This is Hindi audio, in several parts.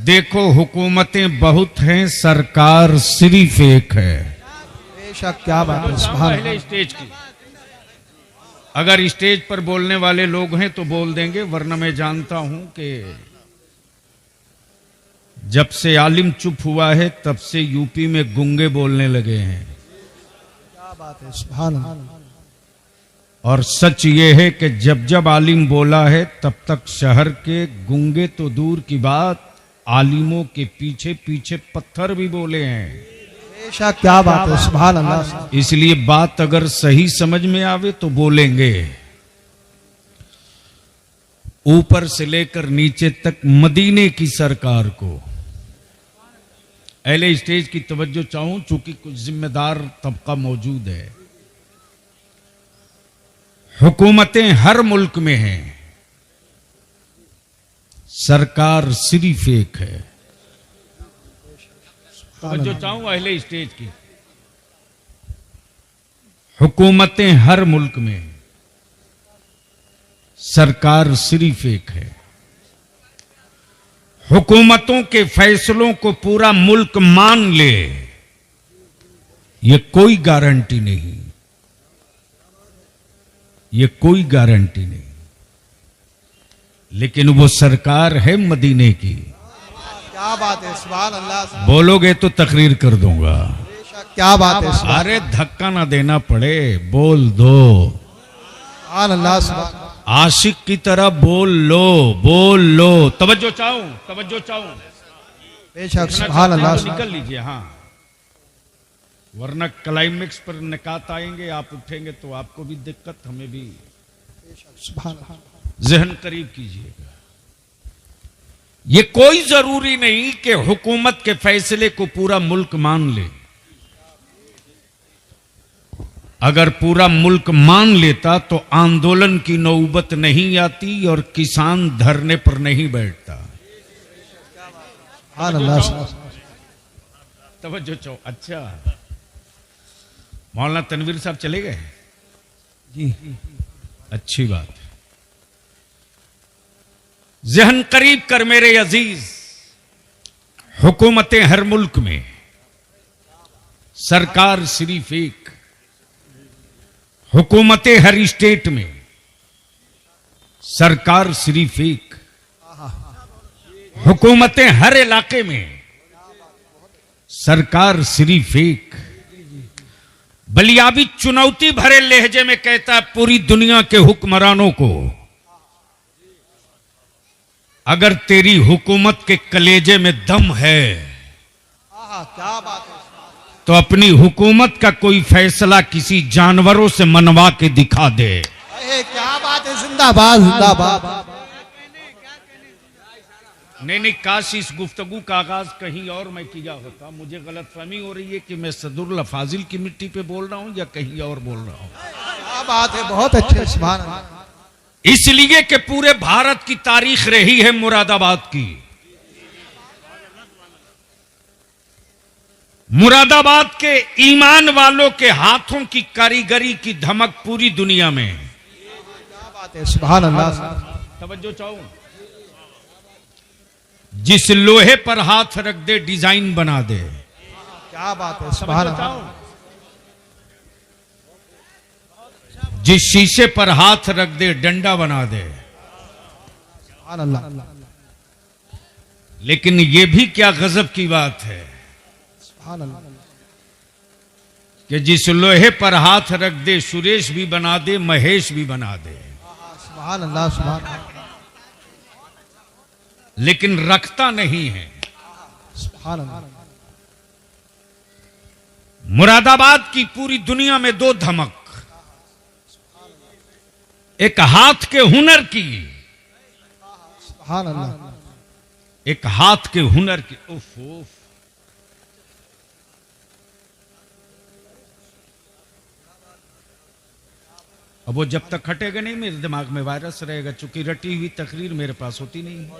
देखो हुकूमतें बहुत हैं, सरकार सिर्फ एक है। बेशक, क्या बात है। पहले स्टेज की, अगर स्टेज पर बोलने वाले लोग हैं तो बोल देंगे, वरना मैं जानता हूं कि जब से आलिम चुप हुआ है तब से यूपी में गूंगे बोलने लगे हैं। क्या बात है। सुभान अल्लाह। और सच ये है कि जब जब आलिम बोला है तब तक शहर के गूंगे तो दूर की बात, आलिमों के पीछे पीछे पत्थर भी बोले हैं। बेशक, क्या बात है। सुभान अल्लाह। इसलिए बात अगर सही समझ में आवे तो बोलेंगे। ऊपर से लेकर नीचे तक मदीने की सरकार को, अहले स्टेज की तवज्जो चाहूं, चूंकि कुछ जिम्मेदार तबका मौजूद है। हुकूमतें हर मुल्क में हैं, सरकार सिर्फ एक है। तवज्जो चाहूं अहले स्टेज की, हुकूमतें हर मुल्क में हैं, सरकार सिर्फ एक है। हुकूमतों के फैसलों को पूरा मुल्क मान ले, ये कोई गारंटी नहीं, ये कोई गारंटी नहीं। लेकिन वो सरकार है मदीने की। क्या बात है। सुभान अल्लाह। बोलोगे तो तकरीर कर दूंगा। बेशक, क्या बात है। अरे धक्का ना देना पड़े, बोल दो। सुभान अल्लाह। सुभान आशिक की तरह बोल लो, बोल लो। तवज्जो चाहूं, तवज्जो चाहूं। बेशक, सुभान अल्लाह। निकल लीजिए, हाँ, वरना क्लाइमेक्स पर निकात आएंगे, आप उठेंगे तो आपको भी दिक्कत, हमें भी। सुभान अल्लाह। जहन करीब कीजिएगा। ये कोई जरूरी नहीं कि हुकूमत के फैसले को पूरा मुल्क मान ले। अगर पूरा मुल्क मान लेता तो आंदोलन की नौबत नहीं आती और किसान धरने पर नहीं बैठता। तवज्जो चाहो। अच्छा, मौलाना तनवीर साहब चले गए जी, अच्छी बात है। जहन करीब कर मेरे अजीज, हुकूमतें हर मुल्क में, सरकार सिर्फ एक। हुकूमतें हर स्टेट में, सरकार सिर्फ एक। हुकूमतें हर इलाके में, सरकार सिर्फ एक। बलियाबी चुनौती भरे लहजे में कहता है पूरी दुनिया के हुक्मरानों को, अगर तेरी हुकूमत के कलेजे में दम है, क्या बात है, तो अपनी हुकूमत का कोई फैसला किसी जानवरों से मनवा के दिखा दे। क्या बात है। जिंदाबाद, जिंदाबाद। नहीं, काश इस गुफ्तगू का आगाज कहीं और मैं किया होता। मुझे गलतफहमी हो रही है कि मैं सदरुल फाजिल की मिट्टी पे बोल रहा हूं या कहीं और बोल रहा हूं। क्या बात है, बहुत अच्छे। सुभान अल्लाह। इसलिए कि पूरे भारत की तारीख रही है मुरादाबाद की। मुरादाबाद के ईमान वालों के हाथों की कारीगरी की धमक पूरी दुनिया में। क्या बात है। सुभान अल्लाह। तवज्जो चाहो। जिस लोहे पर हाथ रख दे डिजाइन बना दे। क्या बात है। सुभान अल्लाह। जिस शीशे पर हाथ रख दे डंडा बना दे। सुभान अल्लाह। लेकिन यह भी क्या गजब की बात है कि जिस लोहे पर हाथ रख दे सुरेश भी बना दे, महेश भी बना दे। सुभान अल्लाह। सुभान अल्लाह। लेकिन रखता नहीं है। सुभान अल्लाह। मुरादाबाद की पूरी दुनिया में दो धमक, एक हाथ के हुनर की, सुभान अल्लाह। एक हाथ के हुनर की। उफ उफ। अब वो जब तक हटेगा नहीं मेरे दिमाग में वायरस रहेगा, चूंकि रटी हुई तकरीर मेरे पास होती नहीं है।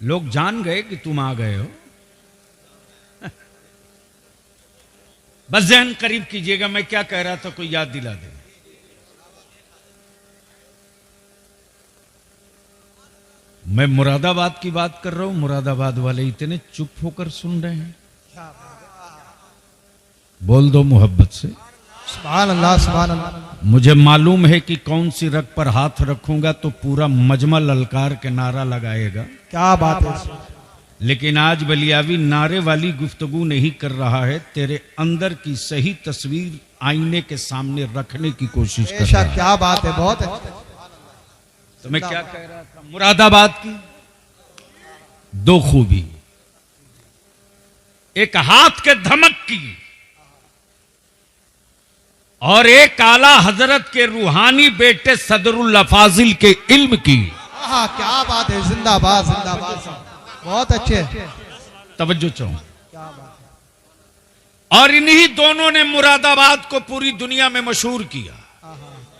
लोग जान गए कि तुम आ गए हो। बस जहन करीब कीजिएगा, मैं क्या कह रहा था कोई याद दिला दे। मैं मुरादाबाद की बात कर रहा हूं, मुरादाबाद वाले इतने चुप होकर सुन रहे हैं। बोल दो मोहब्बत से सुभान अल्लाह, सुभान अल्लाह। मुझे मालूम है कि कौन सी रग पर हाथ रखूंगा तो पूरा मजमा ललकार के नारा लगाएगा। क्या बात है। लेकिन आज बलियावी नारे वाली गुफ्तगू नहीं कर रहा है, तेरे अंदर की सही तस्वीर आईने के सामने रखने की कोशिश कर रहा है। क्या बात है, बहुत अच्छा। तो मैं क्या कह रहा था, मुरादाबाद की दो खूबी, एक हाथ के धमक की और एक आला हजरत के रूहानी बेटे सदरुल फाजिल के इल्म की। हाँ, क्या बात है, जिंदाबाद जिंदाबाद, बहुत अच्छे। तवज्जो चाहूं, क्या बात है। और इन्हीं दोनों ने मुरादाबाद को पूरी दुनिया में मशहूर किया।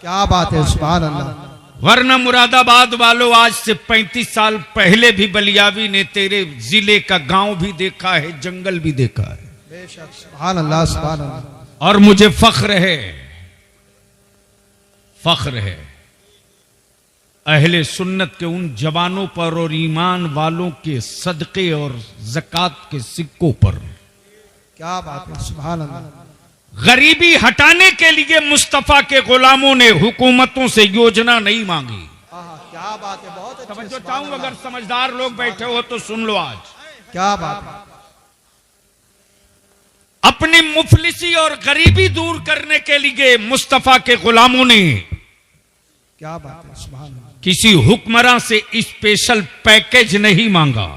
क्या बात है, सुभान अल्लाह। वरना मुरादाबाद वालों, आज से 35 साल पहले भी बलियावी ने तेरे जिले का गांव भी देखा है, जंगल भी देखा है। बेशक, सुभान अल्लाह, सुभान अल्लाह। और मुझे फख्र है अहले सुन्नत के उन जवानों पर और ईमान वालों के सदके और ज़कात के सिक्कों पर। क्या बात है, सुभान अल्लाह। गरीबी हटाने के लिए मुस्तफा के गुलामों ने हुकूमतों से योजना नहीं मांगी। क्या बात है, बहुत अच्छे। तवज्जो चाहूं, अगर समझदार लोग बैठे हो तो सुन लो। आज क्या बात है। अपनी मुफलिसी और गरीबी दूर करने के लिए मुस्तफा के गुलामों ने क्या बात है, सुभान अल्लाह। किसी हुक्मरान से स्पेशल पैकेज नहीं मांगा,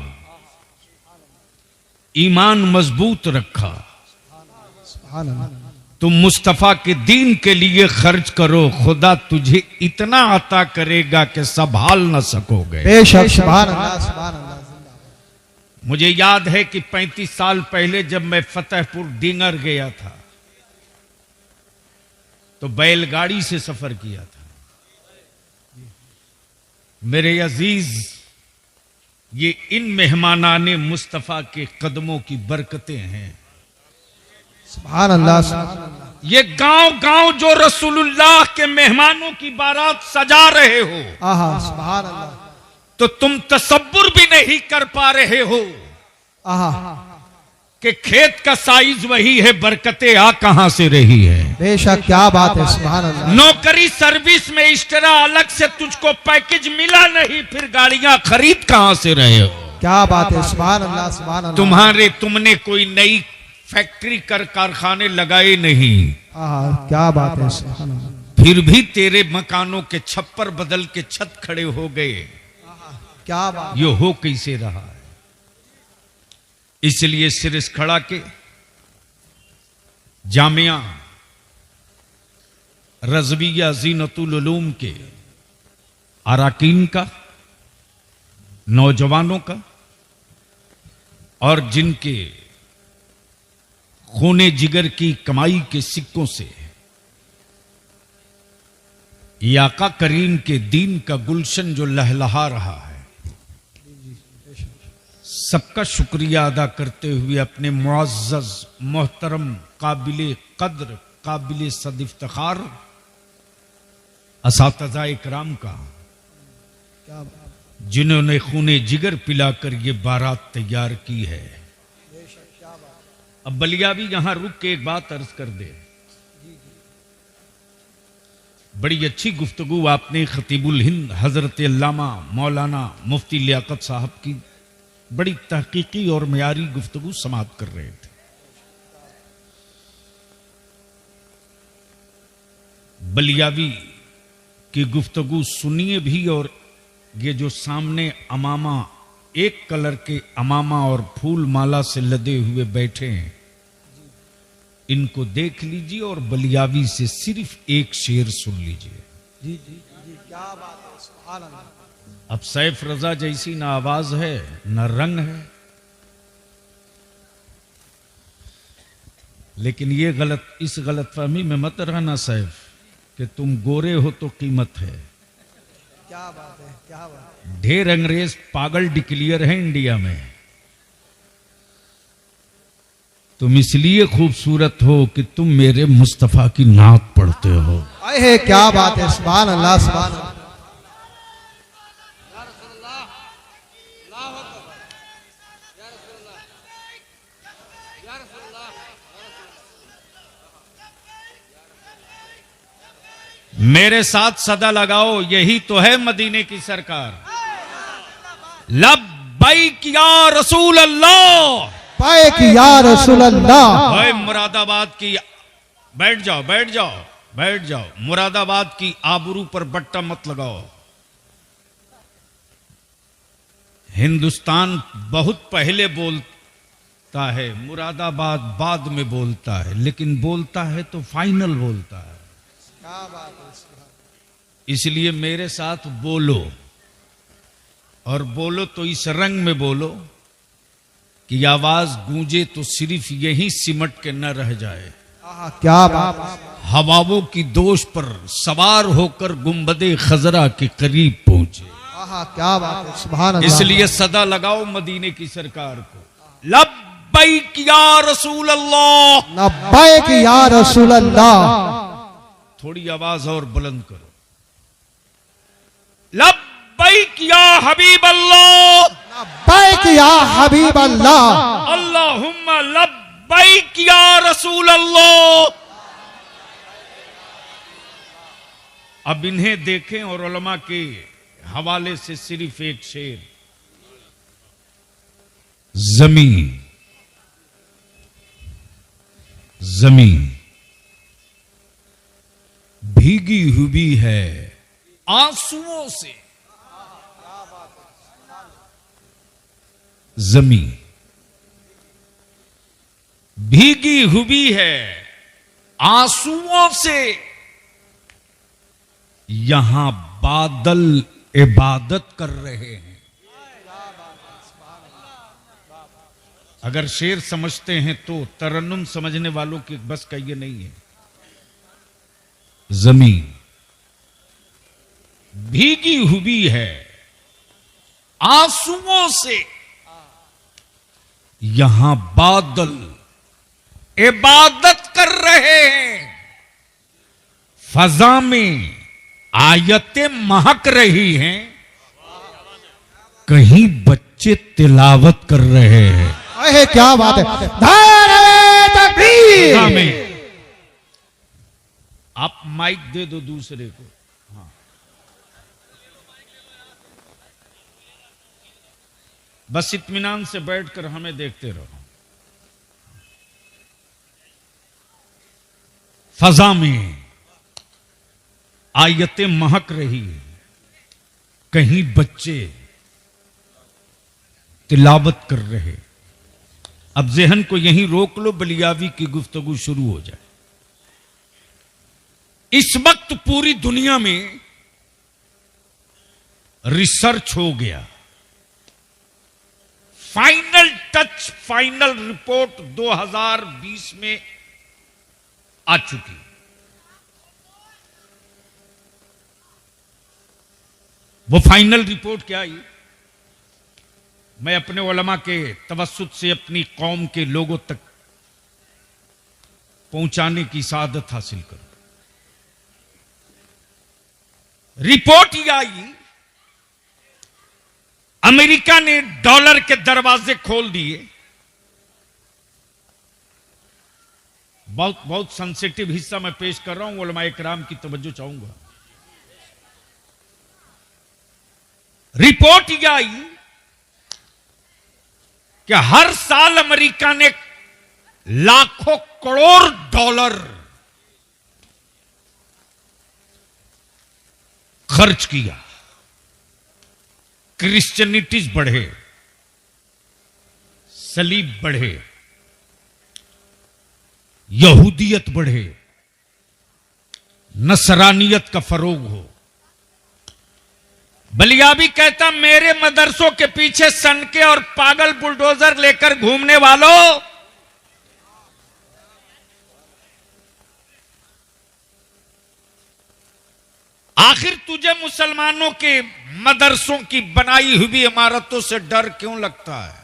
ईमान मजबूत रखा। सुभान अल्लाह। तुम मुस्तफा के दीन के लिए खर्च करो, खुदा तुझे इतना अता करेगा कि संभाल न सकोगे। बेशक, सुभान अल्लाह, सुभान अल्लाह। मुझे याद है कि 35 साल पहले जब मैं फतेहपुर डींगर गया था तो बैलगाड़ी से सफर किया था। मेरे अजीज, ये इन मेहमानाने मुस्तफा के कदमों की बरकतें हैं। सुभान अल्लाह, सुभान अल्लाह। ये गांव गांव जो रसूलुल्लाह के मेहमानों की बारात सजा रहे हो, सुभान अल्लाह। तो तुम तसब्बुर भी नहीं कर पा रहे हो कि खेत का साइज वही है, बरकतें आ कहां से रही है। बेशक, क्या बात है, सुभान अल्लाह। नौकरी सर्विस में इस तरह अलग से तुझको पैकेज मिला नहीं, फिर गाड़ियां खरीद कहां से रहे हो। क्या बात है, सुभान अल्लाह, सुभान अल्लाह। तुमने कोई नई फैक्ट्री कर कारखाने लगाए नहीं। क्या बात है, सुभान अल्लाह। फिर भी तेरे मकानों के छप्पर बदल के छत खड़े हो गए। क्या बात। ये हो कैसे रहा है? इसलिए सिरिस खड़ा के जामिया रज़विया ज़ीनतुल उलूम के अराकीन का, नौजवानों का, और जिनके खूने जिगर की कमाई के सिक्कों से याका करीम के दीन का गुलशन जो लहलहा रहा है, सबका शुक्रिया अदा करते हुए अपने मुअज़्ज़ज़ मोहतरम काबिले कद्र काबिले सद इफ्तिखार असातिज़ा इकराम का, जिन्होंने खूने जिगर पिलाकर ये बारात तैयार की है। अब बलियावी यहां रुक के एक बात अर्ज कर दे। बड़ी अच्छी गुफ्तगू आपने खतीबुल हिंद हजरत अल्लामा मौलाना मुफ्ती लियाकत साहब की बड़ी तहकीकी और मयारी गुफ्तगू समाप्त कर रहे थे। बलियावी की गुफ्तगू सुनिए भी, और ये जो सामने अमामा, एक कलर के अमामा और फूल माला से लदे हुए बैठे हैं, इनको देख लीजिए और बलियावी से सिर्फ एक शेर सुन लीजिए। जी जी जी, क्या बात है, सुभान अल्लाह। अब सैफ रजा जैसी ना आवाज है ना रंग है, लेकिन ये इस गलतफहमी में मत रहना सैफ कि तुम गोरे हो तो कीमत है। क्या बात है, क्या बात है। ढेर अंग्रेज पागल डिक्लियर है इंडिया में। तुम इसलिए खूबसूरत हो कि तुम मेरे मुस्तफा की नात पढ़ते हो। क्या बात है, सुभान अल्लाह, सुभान अल्लाह। मेरे साथ सदा लगाओ, यही तो है मदीने की सरकार। लब्बैक या रसूल अल्लाह, बैक या रसूल अल्लाह। भाई मुरादाबाद की, बैठ जाओ बैठ जाओ बैठ जाओ, मुरादाबाद की आबरू पर बट्टा मत लगाओ। हिंदुस्तान बहुत पहले बोलता है, मुरादाबाद बाद में बोलता है, लेकिन बोलता है तो फाइनल बोलता है। क्या बात है। इसलिए मेरे साथ बोलो, और बोलो तो इस रंग में बोलो कि आवाज गूंजे तो सिर्फ यही सिमट के न रह जाए, क्या बात। हवाओं की दोष पर सवार होकर गुंबदे खजरा के करीब पहुंचे। क्या बात है, सुभान अल्लाह। इसलिए सदा लगाओ मदीने की सरकार को। लब्बैक या रसूल अल्लाह, लब्बैक या रसूल अल्लाह। थोड़ी आवाज और बुलंद करो। लब्बैक या हबीब अल्लाह, लब्बैक या हबीब अल्लाह। अल्लाहुम्मा लब्बैक या रसूल अल्लाह। अब इन्हें देखें और उलमा के हवाले से सिर्फ एक शेर। जमीन जमीन भीगी हुई है आंसुओं से, जमीन भीगी हुई है आंसुओं से, यहां बादल इबादत कर रहे हैं। अगर शेर समझते हैं तो तरन्नुम समझने वालों की बस का ये नहीं है। जमीन भीगी हुई है आंसुओं से, यहां बादल इबादत कर रहे हैं। फजा में आयतें महक रही हैं, कहीं बच्चे तिलावत कर रहे हैं। अरे क्या बात है। नारे तकबीर। में आप माइक दे दो दूसरे को। हाँ, बस इत्मीनान से बैठकर हमें देखते रहो। फजा में आयतें महक रही है, कहीं बच्चे तिलावत कर रहे। अब ज़हन को यहीं रोक लो, बलियावी की गुफ्तगू शुरू हो जाए। इस वक्त पूरी दुनिया में रिसर्च हो गया, फाइनल टच, फाइनल रिपोर्ट 2020 में आ चुकी। वो फाइनल रिपोर्ट क्या आई, मैं अपने उलमा के तवस्सुत से अपनी कौम के लोगों तक पहुंचाने की सादत हासिल करूं। रिपोर्ट यह आई, अमेरिका ने डॉलर के दरवाजे खोल दिए। बहुत बहुत सेंसिटिव हिस्सा मैं पेश कर रहा हूं, उलमाए किराम की तवज्जो चाहूंगा। रिपोर्ट यह आई कि हर साल अमेरिका ने लाखों करोड़ डॉलर खर्च किया। क्रिश्चियनिटीज बढ़े, सलीब बढ़े, यहूदियत बढ़े, नसरानियत का फरोग हो। बलियाबी कहता, मेरे मदरसों के पीछे सनके और पागल बुलडोजर लेकर घूमने वालों, आखिर तुझे मुसलमानों के मदरसों की बनाई हुई इमारतों से डर क्यों लगता है?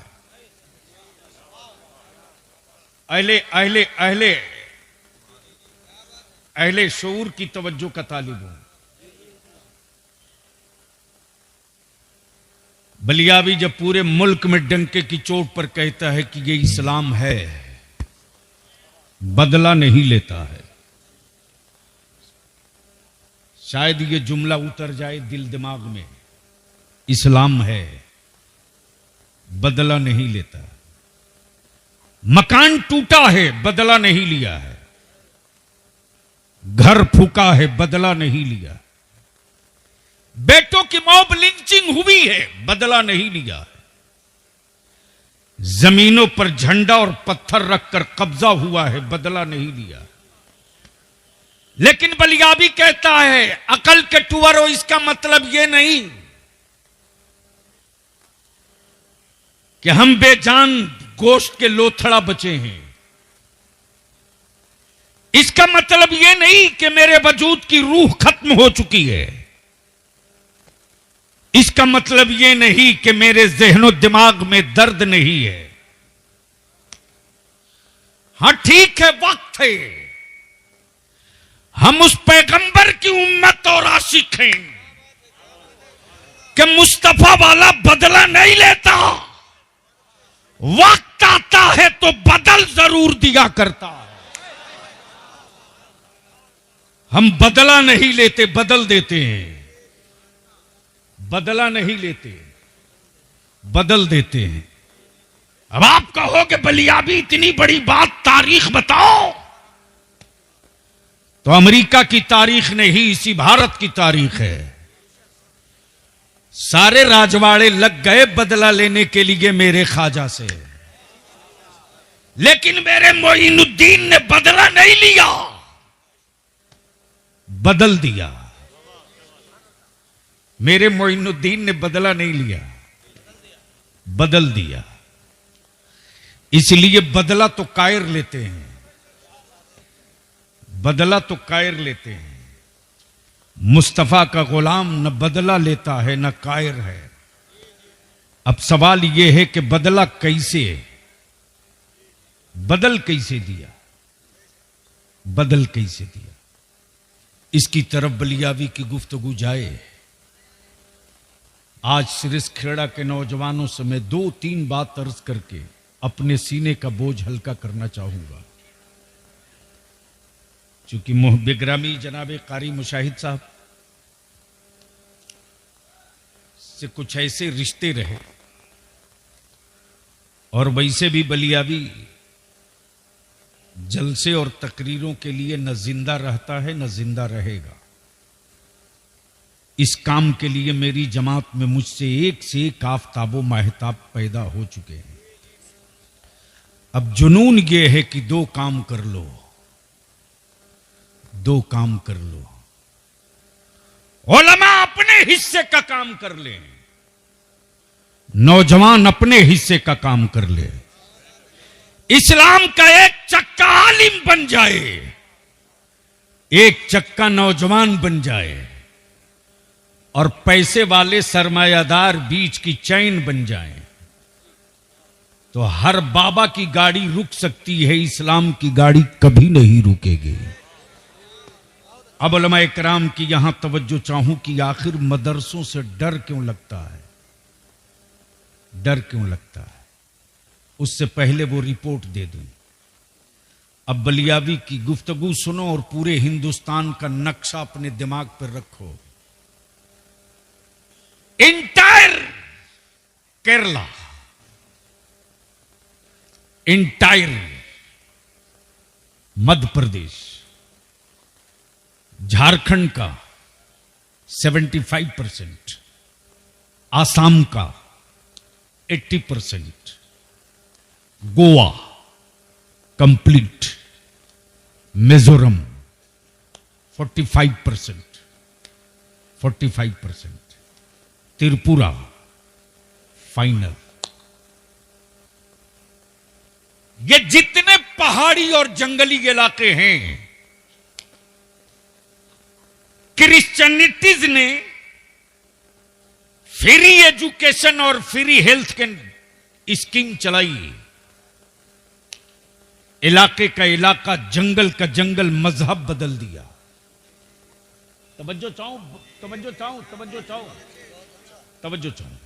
अहले अहले अहले अहले शऊर की तवज्जो का तालिब हूं। बलियावी जब पूरे मुल्क में डंके की चोट पर कहता है कि ये इस्लाम है, बदला नहीं लेता है, शायद ये जुमला उतर जाए दिल दिमाग में, इस्लाम है, बदला नहीं लेता। मकान टूटा है, बदला नहीं लिया है, घर फूका है, बदला नहीं लिया, बेटों की मॉब लिंचिंग हुई है, बदला नहीं लिया है, जमीनों पर झंडा और पत्थर रखकर कब्जा हुआ है, बदला नहीं लिया। लेकिन बलियावी कहता है अकल के टुअरो, इसका मतलब यह नहीं कि हम बेजान गोश्त के लोथड़ा बचे हैं, इसका मतलब यह नहीं कि मेरे वजूद की रूह खत्म हो चुकी है, इसका मतलब यह नहीं कि मेरे ज़हनो दिमाग में दर्द नहीं है। हां ठीक है, वक्त है, हम उस पैगंबर की उम्मत और आशिक हैं कि मुस्तफा वाला बदला नहीं लेता, वक्त आता है तो बदल जरूर दिया करता है। हम बदला नहीं लेते, बदल देते हैं, बदला नहीं लेते, बदल देते हैं। अब आप कहोगे बलियावी इतनी बड़ी बात, तारीख बताओ, तो अमेरिका की तारीख नहीं, इसी भारत की तारीख है। सारे राजवाड़े लग गए बदला लेने के लिए मेरे ख्वाजा से, लेकिन मेरे मोइनुद्दीन ने बदला नहीं लिया, बदल दिया। मेरे मोइनुद्दीन ने बदला नहीं लिया, बदल दिया। इसलिए बदला तो कायर लेते हैं, बदला तो कायर लेते हैं। मुस्तफा का गुलाम न बदला लेता है न कायर है। अब सवाल यह है कि बदला कैसे, बदल कैसे दिया, बदल कैसे दिया, इसकी तरफ बलियावी की गुफ्तगू जाए। आज सिरिसखेड़ा के नौजवानों से मैं 2-3 बात अर्ज करके अपने सीने का बोझ हल्का करना चाहूंगा। चूंकि बेग्रामी जनाब कारी मुशाहिद साहब से कुछ ऐसे रिश्ते रहे, और वैसे भी बलियावी जलसे और तकरीरों के लिए न जिंदा रहता है न जिंदा रहेगा। इस काम के लिए मेरी जमात में मुझसे एक से एक आफताबो महताब पैदा हो चुके हैं। अब जुनून ये है कि 2 काम कर लो, 2 काम कर लो। उलमा अपने हिस्से का काम कर ले, नौजवान अपने हिस्से का काम कर ले। इस्लाम का एक चक्का आलिम बन जाए, एक चक्का नौजवान बन जाए, और पैसे वाले सरमायादार बीच की चैन बन जाए, तो हर बाबा की गाड़ी रुक सकती है, इस्लाम की गाड़ी कभी नहीं रुकेगी। अब उलमा इकराम की यहां तवज्जो चाहूं कि आखिर मदरसों से डर क्यों लगता है, डर क्यों लगता है, उससे पहले वो रिपोर्ट दे दूं। अब बलियावी की गुफ्तगू सुनो और पूरे हिंदुस्तान का नक्शा अपने दिमाग पर रखो। इंटायर केरला, इंटायर मध्य प्रदेश, झारखंड का 75%, आसाम का 80%, गोवा कंप्लीट, मिजोरम 45%, 45%, त्रिपुरा फाइनल। ये जितने पहाड़ी और जंगली इलाके हैं, क्रिश्चियनिटीज ने फ्री एजुकेशन और फ्री हेल्थ के स्कीम चलाई। इलाके का इलाका, जंगल का जंगल, मजहब बदल दिया। तवज्जो चाहूं, तवज्जो चाहूं, तवज्जो चाहूं, तवज्जो चाहूं।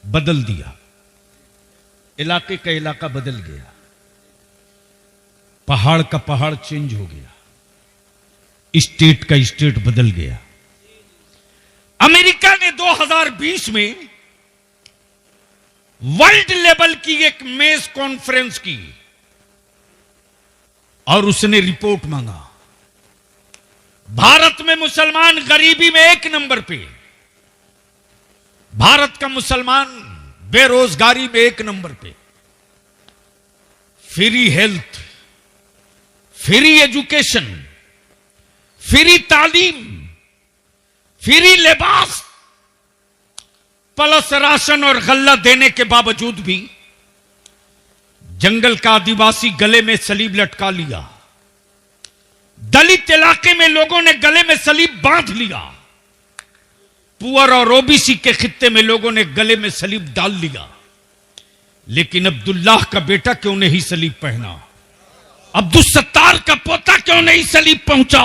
बदल दिया, इलाके का इलाका बदल गया, पहाड़ का पहाड़ चेंज हो गया, स्टेट का स्टेट बदल गया। अमेरिका ने 2020 में वर्ल्ड लेवल की एक मेज कॉन्फ्रेंस की और उसने रिपोर्ट मांगा। भारत में मुसलमान गरीबी में 1 नंबर पे, भारत का मुसलमान बेरोजगारी में 1 नंबर पे, free health, free education, free तालीम, फ्री लिबास, प्लस राशन और गल्ला देने के बावजूद भी जंगल का आदिवासी गले में सलीब लटका लिया, दलित इलाके में लोगों ने गले में सलीब बांध लिया, पुअर और ओबीसी के खित्ते में लोगों ने गले में सलीब डाल लिया। लेकिन अब्दुल्लाह का बेटा क्यों नहीं सलीब पहना? अब्दुल सत्तार का पोता क्यों नहीं सलीब पहुंचा?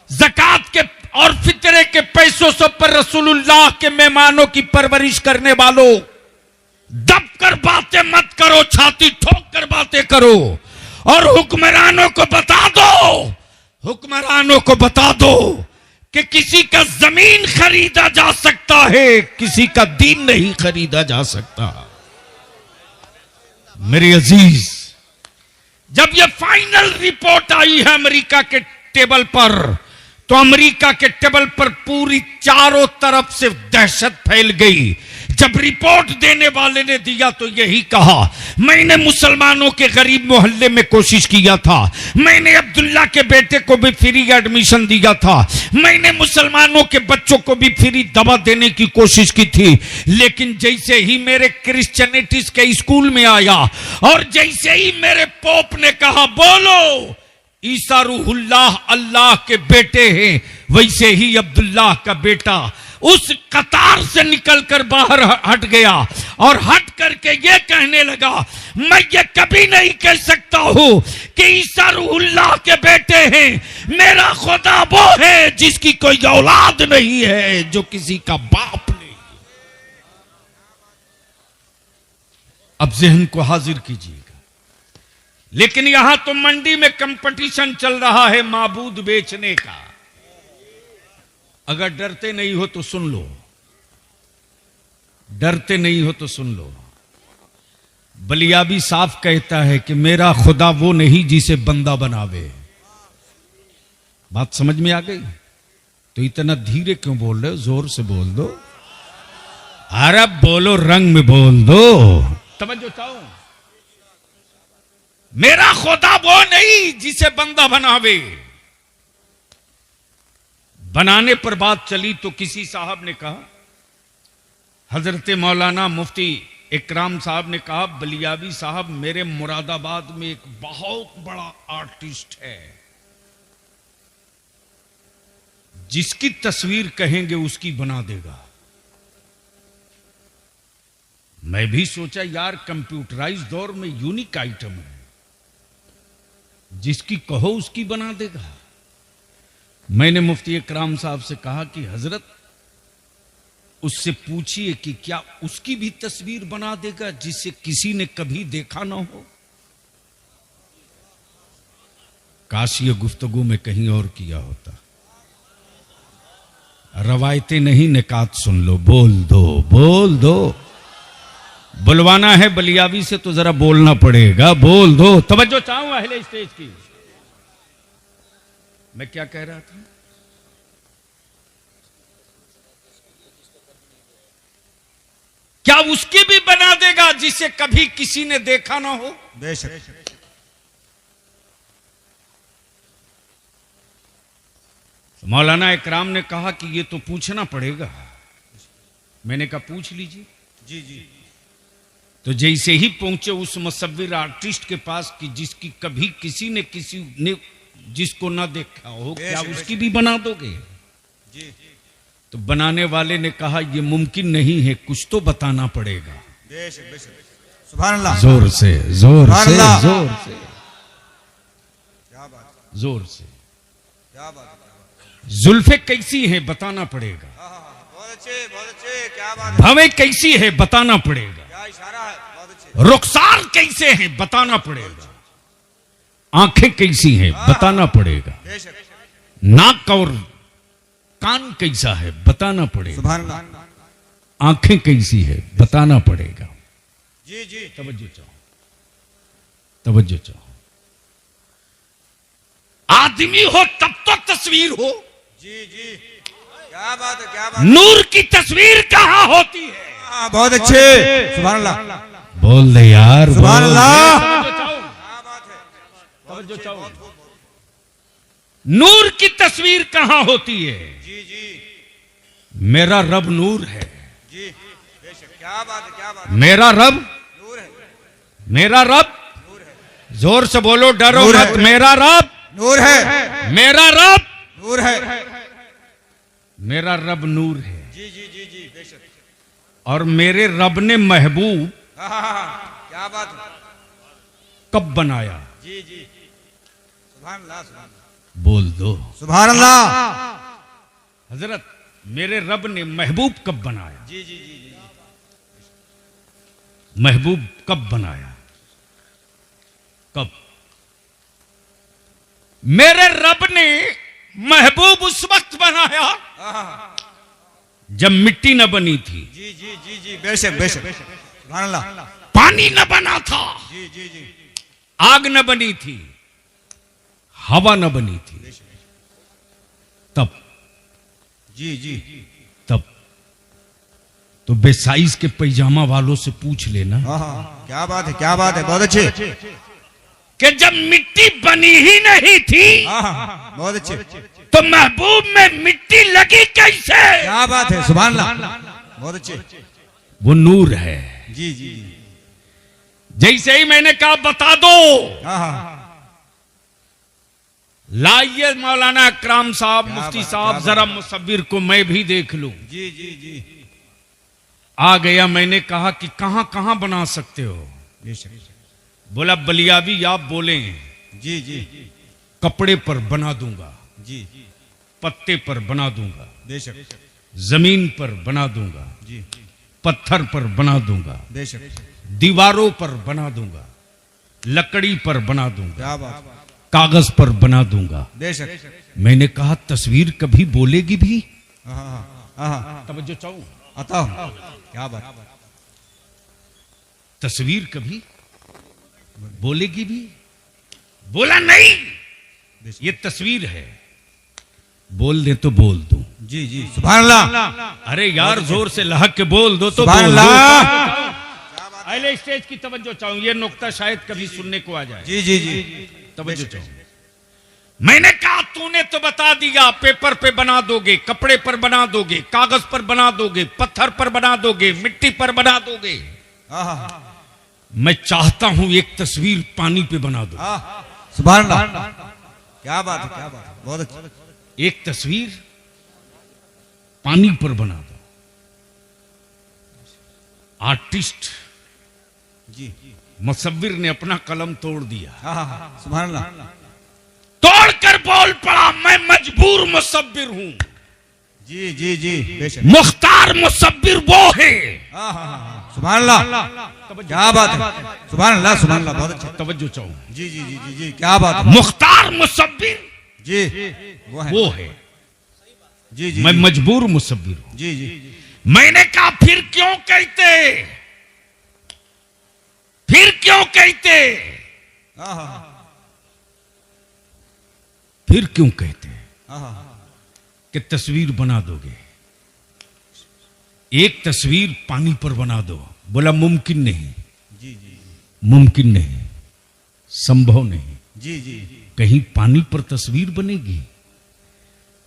ज़कात के और फितरे के पैसों से पर रसूलुल्लाह के मेहमानों की परवरिश करने वालों, दब कर बातें मत करो, छाती ठोक कर बातें करो और हुक्मरानों को बता दो, हुक्मरानों को बता दो कि किसी का जमीन खरीदा जा सकता है, किसी का दीन नहीं खरीदा जा सकता। मेरे अजीज, जब यह फाइनल रिपोर्ट आई है अमेरिका के टेबल पर, तो अमेरिका के टेबल पर पूरी चारों तरफ से दहशत फैल गई। जब रिपोर्ट देने वाले ने दिया तो यही कहा, मैंने मुसलमानों के गरीब मोहल्ले में कोशिश किया था, मैंने अब्दुल्ला के बेटे को भी फ्री एडमिशन दिया था, मैंने मुसलमानों के बच्चों को भी फ्री दवा देने की कोशिश की थी, लेकिन जैसे ही मेरे क्रिश्चियनिटीज के स्कूल में आया और जैसे ही मेरे पोप ने कहा बोलो ईसा रूहुल्लाह अल्लाह के बेटे हैं, वैसे ही अब्दुल्लाह का बेटा उस कतार से निकलकर बाहर हट गया और हट करके ये कहने लगा, मैं ये कभी नहीं कह सकता हूं कि ईसा रूहुल्लाह के बेटे हैं, मेरा खुदा वो है जिसकी कोई औलाद नहीं है, जो किसी का बाप नहीं। अब जहन को हाजिर कीजिएगा। लेकिन यहां तो मंडी में कंपटीशन चल रहा है माबूद बेचने का। अगर डरते नहीं हो तो सुन लो, डरते नहीं हो तो सुन लो। बलियाबी साफ कहता है कि मेरा खुदा वो नहीं जिसे बंदा बनावे। बात समझ में आ गई? तो इतना धीरे क्यों बोल रहे हो? जोर से बोल दो। अरे बोलो, रंग में बोल दो। तवज्जो चाहो। मेरा खुदा वो नहीं जिसे बंदा बनावे। बनाने पर बात चली तो किसी साहब ने कहा, हजरत मौलाना मुफ्ती इकराम साहब ने कहा, बलियाबी साहब मेरे मुरादाबाद में एक बहुत बड़ा आर्टिस्ट है, जिसकी तस्वीर कहेंगे उसकी बना देगा। मैं भी सोचा यार कंप्यूटराइज दौर में यूनिक आइटम है, जिसकी कहो उसकी बना देगा। मैंने मुफ्ती इकराम साहब से कहा कि हजरत उससे पूछिए कि क्या उसकी भी तस्वीर बना देगा जिसे किसी ने कभी देखा ना हो। काश ये गुफ्तगू में कहीं और किया होता। रवायतें नहीं, निकात सुन लो। बोल दो, बोल दो। बुलवाना है बलियाबी से तो जरा बोलना पड़ेगा। बोल दो। तवज्जो चाहूं अहले स्टेज की। मैं क्या कह रहा था? क्या उसकी भी बना देगा जिसे कभी किसी ने देखा ना हो? बेशक। मौलाना इकराम ने कहा कि ये तो पूछना पड़ेगा। मैंने कहा पूछ लीजिए। जी जी। तो जैसे ही पहुंचे उस मुसव्विर आर्टिस्ट के पास कि जिसकी कभी किसी ने जिसको ना देखा हो, क्या उसकी भी बना दोगे? जी। तो बनाने वाले ने कहा ये मुमकिन नहीं है, कुछ तो बताना पड़ेगा। बेशक बेशक। सुभान अल्लाह। जोर से, जोर से, जोर से, क्या बात, जोर से। क्या बात। जुल्फे कैसी हैं बताना पड़ेगा। बहुत अच्छे क्या बात है। भवें कैसी है बताना पड़ेगा, क्या इशारा है, बहुत अच्छे। रुखसार कैसे हैं बताना पड़ेगा, आंखें कैसी हैं बताना पड़ेगा, बेशक। नाक और कान कैसा है बताना पड़ेगा, सुभान अल्लाह। आंखें कैसी है बताना पड़ेगा। जी जी तवज्जो चाहो, तवज्जो चाहो। आदमी हो तब तो तस्वीर हो, जी जी क्या बात है, क्या बात है। नूर की तस्वीर कहां होती है? हाँ, बहुत अच्छे। सुभान अल्लाह। बोल दे यार, सुभान बोल दे। अल्लाह। तवज्जो चाहो, क्या बात है, तवज्जो चाहो। नूर की तस्वीर कहां होती है? जी जी मेरा रब नूर है, जी बेशक। क्या बात है, क्या बात है। मेरा रब, नूर है, मेरा रब, नूर है, जोर से बोलो, डरो नूर मत। है। मेरा रब, नूर है, मेरा रब, नूर है। मेरा रब नूर है। जी जी जी जी बेशक। और मेरे रब ने महबूब हाँ, हाँ, हाँ, क्या बात है। कब बनाया? जी जी सुभान अल्लाह, सुभान अल्लाह। बोल दो सुभान अल्लाह। हजरत, मेरे रब ने महबूब कब बनाया? जी जी जी जी महबूब कब बनाया? कब? मेरे रब ने महबूब उस वक्त बनाया हाँ, जब मिट्टी न बनी थी, जी जी जी जी बेशक बेशक। सुभान अल्लाह। पानी न बना था, जी जी जी आग न बनी थी, हवा न बनी थी, तब जी जी तब तो बेसाइज के पैजामा वालों से पूछ लेना हाँ, हाँ, क्या बात है, क्या बात है, बहुत अच्छे। कि जब मिट्टी बनी ही नहीं थी हाँ, हाँ, बहुत अच्छे। तो महबूब में मिट्टी लगी कैसे? क्या बात है, सुभान अल्लाह, बहुत अच्छे। वो नूर है। जी जी जी जैसे ही मैंने कहा बता दो, हाँ, हाँ, लाइए मौलाना अकराम साहब, क्या मुफ्ती बात, साहब, क्या जरा मुसव्विर को मैं भी देख लूं। जी जी जी आ गया, मैंने कहा कि कहां कहां बना सकते हो? बेशक। बोला बलियावी आप बोले, जी जी कपड़े पर बना दूंगा, जी पत्ते पर बना दूंगा, बेशक। जमीन पर बना दूंगा, जी पत्थर पर बना दूंगा, बेशक। दीवारों पर बना दूंगा, लकड़ी पर बना दूंगा, क्या बात, कागज पर बना दूंगा। बेशक। मैंने कहा तस्वीर कभी बोलेगी भी? हाँ, हाँ, हाँ, तवज्जो चाहूं, आता हूँ। क्या बात, तस्वीर कभी बोलेगी भी? बोला नहीं, ये तस्वीर है, बोल दे तो बोल दूं। जी जी सुभान अल्लाह। अरे यार जोर से लहक के बोल दो तो सुभान बोल दो। अल्लाह। अगले स्टेज की तवज्जो चाहूं, ये नुक्ता शायद कभी सुनने को आ जाए। जी जी जी तवज्जो चाहूं। मैंने कहा तूने तो बता दिया, पेपर पे बना दोगे, कपड़े पर बना दोगे, कागज पर बना दोगे, पत्थर पर बना दोगे, मिट्टी पर बना दोगे। हाँ, हाँ, मैं चाहता हूं एक तस्वीर पानी पे बना दो। हाँ, सुभान अल्लाह। क्या बात है, क्या बात है, बहुत अच्छा। एक तस्वीर पानी पर बना दो। आर्टिस्ट जी मुसव्विर ने अपना कलम तोड़ दिया, हाँ, हाँ, सुभान अल्लाह। तोड़कर बोल पड़ा मैं मजबूर मुसव्विर हूं। जी जी जी बेशक। मुख्तार मुसव्विर वो है। हाँ, हाँ, हाँ, सुभान अल्लाह। क्या बात है, सुभान अल्लाह, सुभान अल्लाह, बहुत अच्छा। तवज्जो चाहूं। जी जी जी जी जी क्या बात है। मुख्तार मुसव्विर जी वो है, वो है, जी जी मैं जी, मजबूर मुसव्विर हूं। जी जी मैंने कहा फिर क्यों कहते, फिर क्यों कहते, हाँ, हाँ, फिर क्यों कहते हाँ, हाँ, कि तस्वीर बना दोगे, एक तस्वीर पानी पर बना दो। बोला मुमकिन नहीं, जी जी मुमकिन नहीं, संभव नहीं, जी जी कहीं पानी पर तस्वीर बनेगी?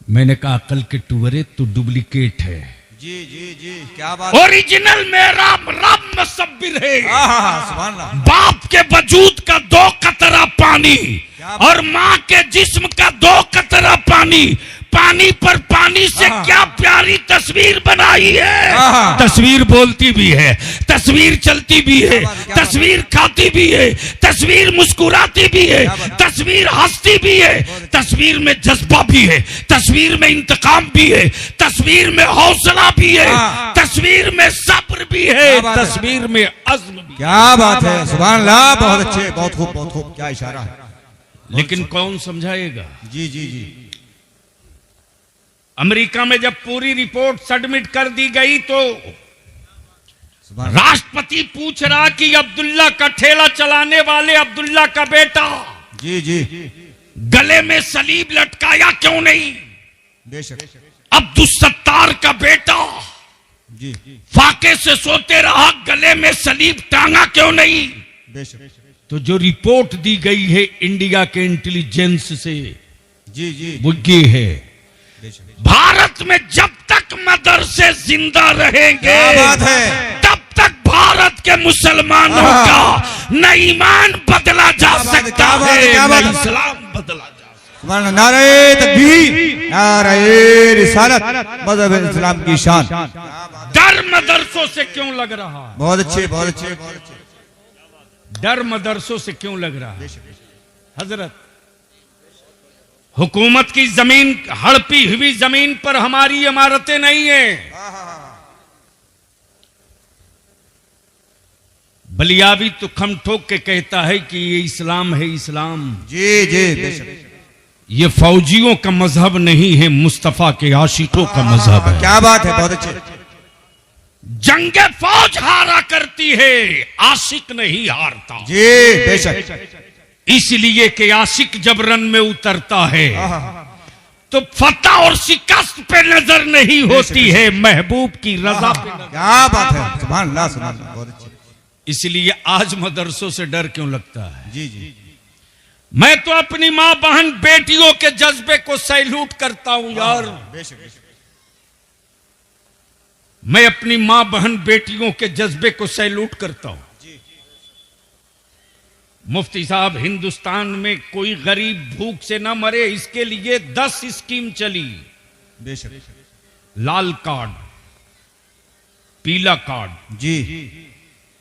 मैंने कहा अकल के टुवरे तो डुप्लीकेट है, जी जी जी क्या बात। ओरिजिनल मेरा रब मुसव्विर है। हाँ, हाँ, हाँ, सुभान अल्लाह। बाप के वजूद का 2 कतरा पानी क्या और माँ के जिस्म का 2 कतरा पानी पानी पर पानी से क्या प्यारी तस्वीर बनाई है। हाँ। तस्वीर बोलती भी है, तस्वीर चलती भी है, तस्वीर खाती भी है, तस्वीर मुस्कुराती भी है, तस्वीर हंसती भी है, तस्वीर में जज्बा भी है, तस्वीर में इंतकाम भी है, तस्वीर में हौसला भी है, तस्वीर में सब्र भी है, तस्वीर में अज़्म भी। क्या बात है, सुभान अल्लाह, बहुत अच्छे, बहुत खूब, बहुत खूब, क्या इशारा है। लेकिन कौन समझाएगा। जी जी जी। अमेरिका में जब पूरी रिपोर्ट सबमिट कर दी गई तो सुभान राष्ट्रपति पूछ रहा कि अब्दुल्ला का ठेला चलाने वाले अब्दुल्ला का बेटा जी जी गले में सलीब लटकाया क्यों नहीं। बेशक अब्दुल सत्तार का बेटा जी फाके से सोते रहा, गले में सलीब टांगा क्यों नहीं। बेशक तो जो रिपोर्ट दी गई है इंडिया के इंटेलिजेंस से जी जी वो ये है, बेशक। भारत में जब तक मदरसे जिंदा रहेंगे क्या बात है। तब तक भारत के मुसलमानों का न ईमान बदला जा सकता क्या बात है, है, क्या बात न है। इस्लाम बदला जा सकता। सुभान अल्लाह, नारे तकबीर, नारे रिसालत, मज़हब इस्लाम की शान। डर मदरसों से क्यों लग रहा है। बहुत अच्छे, बहुत अच्छे, बहुत अच्छे। डर मदरसों से क्यों लग रहा है। हजरत, हुकूमत की जमीन, हड़पी हुई जमीन पर हमारी इमारतें नहीं है। बलियावी तो खम ठोक के कहता है कि ये इस्लाम है, इस्लाम। जी जी बेशक। ये फौजियों का मजहब नहीं है, मुस्तफा के आशिकों का मजहब है। क्या बात है, बहुत अच्छे। जंगे फौज हारा करती है, आशिक नहीं हारता। जी बेशक। इसलिए कि आशिक जब रन में उतरता है तो फतह और शिकस्त पे नजर नहीं होती है, महबूब की रजा पे नजर। क्या बात है, सुभान अल्लाह, सुभान अल्लाह, बहुत अच्छे। इसलिए आज मदरसों से डर क्यों लगता है। जी जी मैं तो अपनी मां बहन बेटियों के जज्बे को सैल्यूट करता हूं यार। बेशक बेशक। मैं अपनी मां बहन बेटियों के जज्बे को सैल्यूट करता हूं। मुफ्ती साहब, हिंदुस्तान में कोई गरीब भूख से ना मरे इसके लिए 10 स्कीम चली। बेशक। लाल कार्ड, पीला कार्ड, जी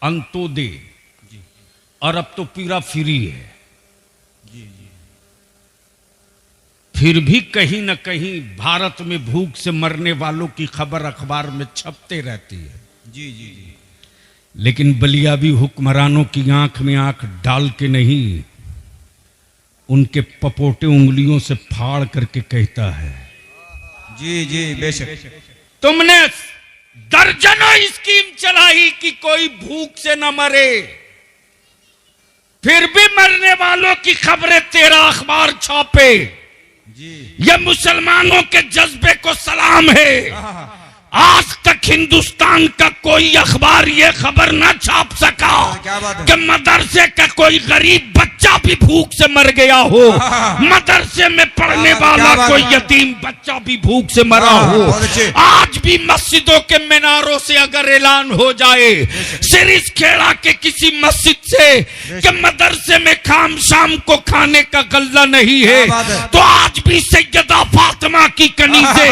अंत्योदय, और अब तो पूरा फ्री है। फिर भी कहीं ना कहीं भारत में भूख से मरने वालों की खबर अखबार में छपते रहती है। जी जी जी। लेकिन बलियावी हुक्मरानों की आंख में आंख डाल के नहीं, उनके पपोटे उंगलियों से फाड़ करके कहता है, जी जी बेशक। तुमने दर्जनों स्कीम चलाई कि कोई भूख से न मरे, फिर भी मरने वालों की खबरें तेरा अखबार छापे। जी यह मुसलमानों के जज्बे को सलाम है। आज तक हिंदुस्तान का कोई अखबार यह खबर न छाप सका क्या बात है। कि मदरसे का कोई गरीब बच्चा भी भूख से मर गया हो, मदरसे में पढ़ने वाला कोई यतीम बच्चा भी भूख से मरा हो। आज भी मस्जिदों के मीनारों से अगर ऐलान हो जाए सिरिस खेड़ा के किसी मस्जिद से कि मदरसे में खाम शाम को खाने का गल्ला नहीं है, तो आज भी सैयदा फातिमा की कनीज़े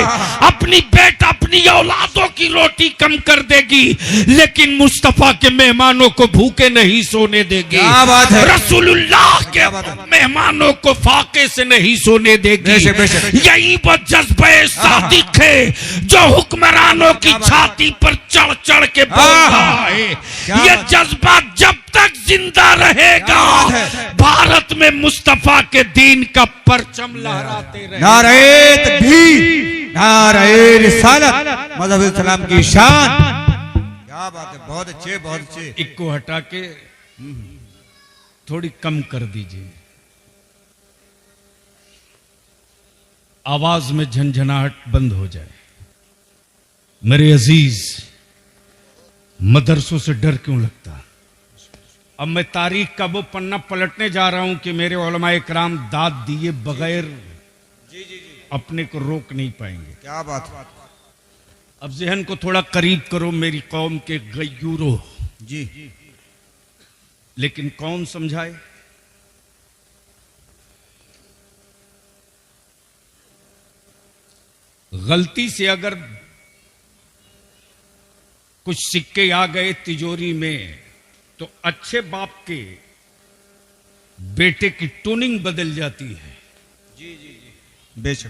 अपनी बेटा अपनी औलादों की रोटी कम कर देगी, लेकिन मुस्तफा के मेहमानों को भूखे नहीं सोने देगी। क्या बात है। रसूलुल्लाह के मेहमानों को फाके से नहीं सोने देगी। बेशक, बेशक। यही वो जज्बे सादिक है जो हुक्मरानों की छाती पर चढ़ चढ़ के बोल रहा है। ये जज्बा जब तक जिंदा रहेगा भारत में मुस्तफा के दीन का परचम लहराते रहेगा। नारे तकबीर, नारे रिसालत, मज़हब इस्लाम की शान। क्या बात है, बहुत अच्छे, बहुत अच्छे। एक को हटा के थोड़ी कम कर दीजिए, आवाज में झंझनाहट बंद हो जाए। मेरे अजीज, मदरसों से डर क्यों लगता। अब मैं तारीख का वो पन्ना पलटने जा रहा हूं कि मेरे उलमाए कराम दाद दिए बगैर अपने को रोक नहीं पाएंगे। क्या बात। अब ज़हन को थोड़ा करीब करो मेरी कौम के गयूरो। जी लेकिन कौन समझाए। गलती से अगर कुछ सिक्के आ गए तिजोरी में तो अच्छे बाप के बेटे की टूनिंग बदल जाती है। बेशक।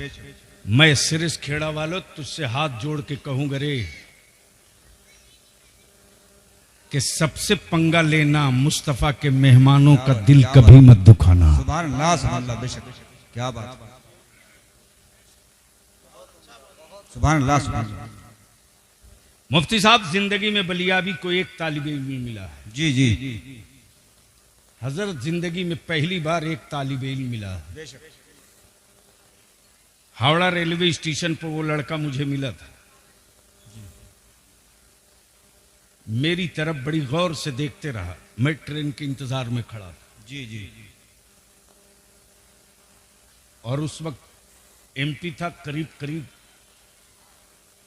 मैं सिरिस खेड़ा वालों तुझसे हाथ जोड़ के कहूंगा रे कि सबसे पंगा लेना, मुस्तफा के मेहमानों का दिल कभी मत दुखाना। सुभान अल्लाह, सुभान अल्लाह, बेशक। क्या बात, सुभान अल्लाह, सुभान अल्लाह। मुफ्ती साहब, जिंदगी में बलियाबी को एक तालिब इल्म मिला है। जी जी। हजरत जिंदगी में पहली बार एक तालिब इल्म मिला है। बेशक। हावड़ा रेलवे स्टेशन पर वो लड़का मुझे मिला था। मेरी तरफ बड़ी गौर से देखते रहा। मैं ट्रेन के इंतजार में खड़ा था। जी जी। और उस वक्त एमपी था, करीब करीब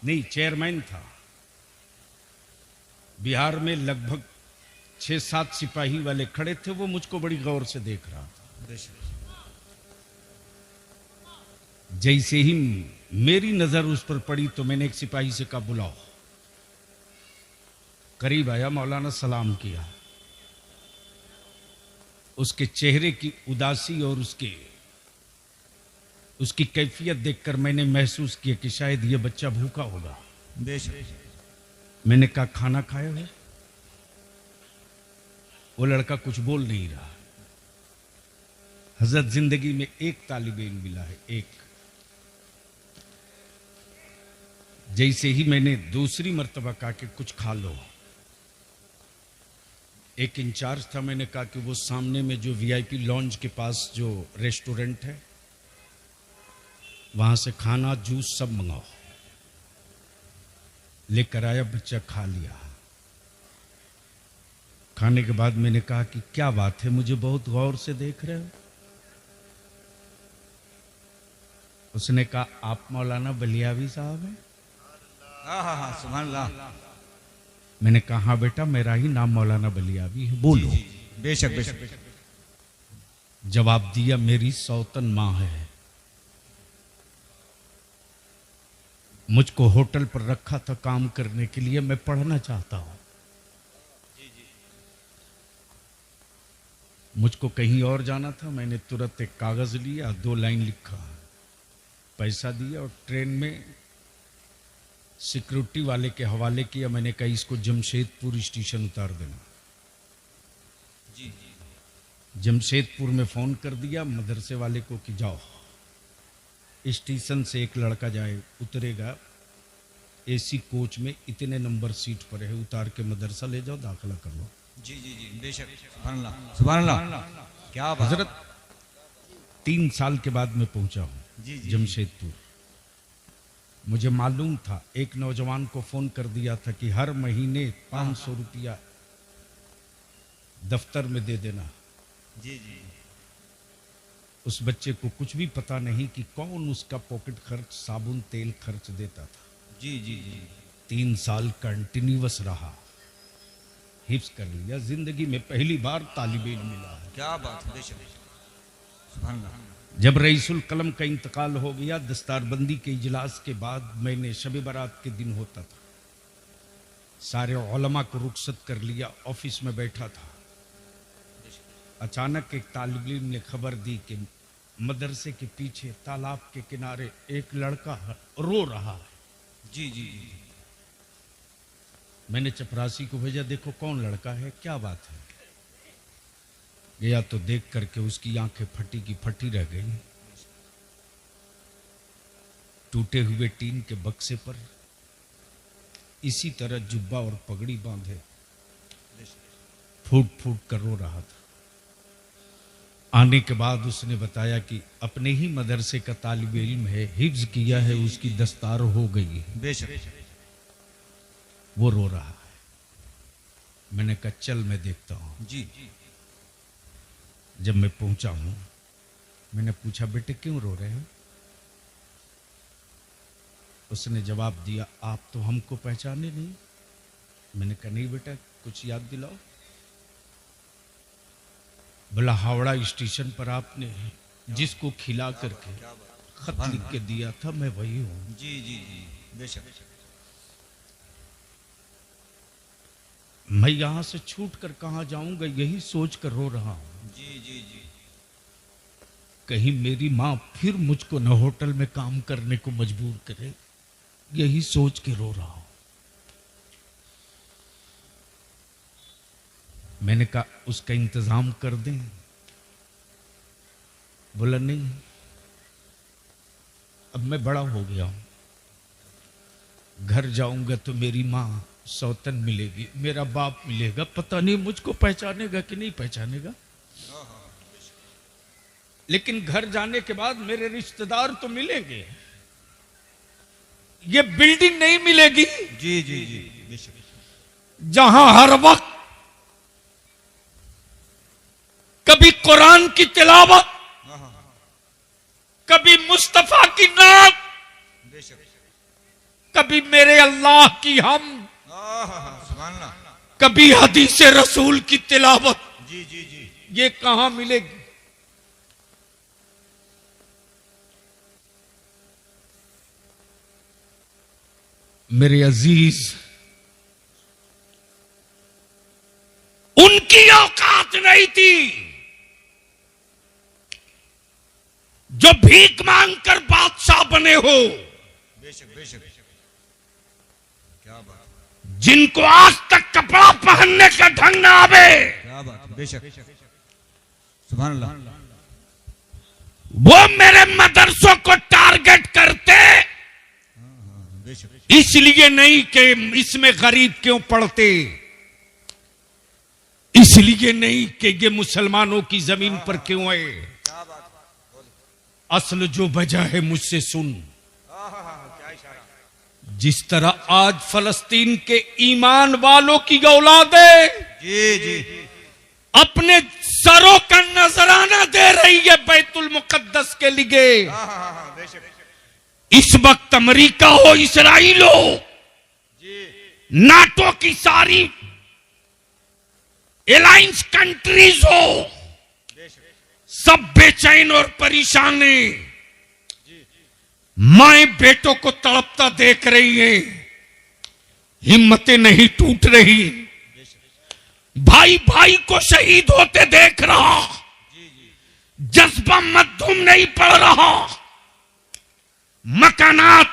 नहीं, चेयरमैन था। बिहार में लगभग 6-7 सिपाही वाले खड़े थे। वो मुझको बड़ी गौर से देख रहा था। जैसे ही मेरी नजर उस पर पड़ी तो मैंने एक सिपाही से कहा, बुलाओ। करीब आया, मौलाना सलाम किया। उसके चेहरे की उदासी और उसकी कैफियत देखकर मैंने महसूस किया कि शायद ये बच्चा भूखा होगा। बेशक। मैंने कहा, खाना खाया है? वो लड़का कुछ बोल नहीं रहा। हजरत जिंदगी में एक तालिब इल्म मिला है, एक। जैसे ही मैंने दूसरी मर्तबा कहा कि कुछ खा लो, एक इंचार्ज था, मैंने कहा कि वो सामने में जो वीआईपी लॉन्ज के पास जो रेस्टोरेंट है वहां से खाना जूस सब मंगाओ। लेकर आया, बच्चा खा लिया। खाने के बाद मैंने कहा कि क्या बात है, मुझे बहुत गौर से देख रहे हो? उसने कहा, आप मौलाना बलियावी साहब हैं? हाँ हाँ हाँ, सुभान अल्लाह। मैंने कहा, हाँ बेटा, मेरा ही नाम मौलाना बलियावी है, बोलो। बेशक बेशक। जवाब दिया, मेरी सौतन मां है, मुझको होटल पर रखा था काम करने के लिए, मैं पढ़ना चाहता हूं। मुझको कहीं और जाना था। मैंने तुरंत एक कागज लिया, 2 लाइन लिखा, पैसा दिया और ट्रेन में सिक्योरिटी वाले के हवाले किया। मैंने कहा, इसको जमशेदपुर स्टेशन उतार देना। जमशेदपुर में फोन कर दिया मदरसे वाले को कि जाओ, स्टेशन से एक लड़का जाए, उतरेगा, एसी कोच में इतने नंबर सीट पर है, उतार के मदरसा ले जाओ, दाखिला कर लो। जी जी जी, बेशक। सुभान अल्लाह, सुभान अल्लाह। क्या बात। हजरत 3 साल के बाद मैं पहुंचा हूं जमशेदपुर। मुझे मालूम था, एक नौजवान को फोन कर दिया था कि हर महीने 500 रुपया दफ्तर में दे देना। जी जी। उस बच्चे को कुछ भी पता नहीं कि कौन उसका पॉकेट खर्च, साबुन तेल खर्च देता था। जी जी जी। 3 साल कंटिन्यूअस रहा, हिफ्ज कर लिया। जिंदगी में पहली बार तालिब इल्म मिला है। क्या बात है, बेशक। सुभान अल्लाह। जब रईसुल कलम का इंतकाल हो गया, दस्तारबंदी के इजलास के बाद, मैंने शब बारात के दिन होता था, सारे उलमा को रुखसत कर लिया, ऑफिस में बैठा था। अचानक एक तालिब इल्म ने खबर दी कि मदरसे के पीछे तालाब के किनारे एक लड़का रो रहा है। जी जी जी। मैंने चपरासी को भेजा, देखो कौन लड़का है, क्या बात है। गया तो देख करके उसकी आंखें फटी की फटी रह गई। टूटे हुए टीन के बक्से पर इसी तरह जुब्बा और पगड़ी बांधे फूट फूट कर रो रहा था। आने के बाद उसने बताया कि अपने ही मदरसे का तालिब इल्म है, हिफ्ज किया है, उसकी दस्तार हो गई है। बेशक। वो रो रहा है। मैंने कहा, चल मैं देखता हूं। जी। जब मैं पहुंचा हूं, मैंने पूछा, बेटे क्यों रो रहे हो? उसने जवाब दिया, आप तो हमको पहचाने नहीं। मैंने कहा, नहीं बेटा, कुछ याद दिलाओ। बोला, हावड़ा स्टेशन पर आपने जिसको खिला करके खत लिख के दिया था, मैं वही हूं। जी जी जी बेशक। मैं यहां से छूट कर कहां जाऊंगा, यही सोच कर रो रहा हूं। जी जी जी कहीं मेरी मां फिर मुझको न होटल में काम करने को मजबूर करे, यही सोच के रो रहा हूं। मैंने कहा उसका इंतजाम कर दें। बोला नहीं, अब मैं बड़ा हो गया हूं, घर जाऊंगा तो मेरी मां सौतन मिलेगी, मेरा बाप मिलेगा, पता नहीं मुझको पहचानेगा कि नहीं पहचानेगा। लेकिन घर जाने के बाद मेरे रिश्तेदार तो मिलेंगे, ये बिल्डिंग नहीं मिलेगी जी जी जी बेशक। जहां हर वक्त कभी कुरान की तिलावत, कभी मुस्तफा की नात, कभी मेरे अल्लाह की हम, कभी हदीस रसूल की तिलावत। जी जी जी ये कहां मिलेगी? मेरे अजीज, उनकी औकात नहीं थी जो भीख मांगकर बादशाह बने हो। बेशक बेशक। क्या बात, जिनको आज तक कपड़ा पहनने का ढंग ना आवे, क्या बात, बेशक सुभान अल्लाह। वो मेरे मदरसों को टारगेट करते, बेशक इसलिए नहीं कि इसमें गरीब क्यों पढ़ते, इसलिए नहीं कि ये मुसलमानों की जमीन पर क्यों आए। क्या बात, असल जो वजह है मुझसे सुन। क्या इशारा। जिस तरह आज फलस्तीन के ईमान वालों की औलादें जी जी अपने सरों का नजराना दे रही है बैतुल मुकद्दस के लिए। बेशक इस वक्त अमेरिका हो, इसराइल हो, नाटो की सारी एलायंस कंट्रीज हो, सब बेचैन और परेशान हैं। माए बेटों को तड़पता देख रही हैं, हिम्मतें नहीं टूट रही। भाई भाई को शहीद होते देख रहा, जज्बा मध्यम नहीं पड़ रहा। मकानात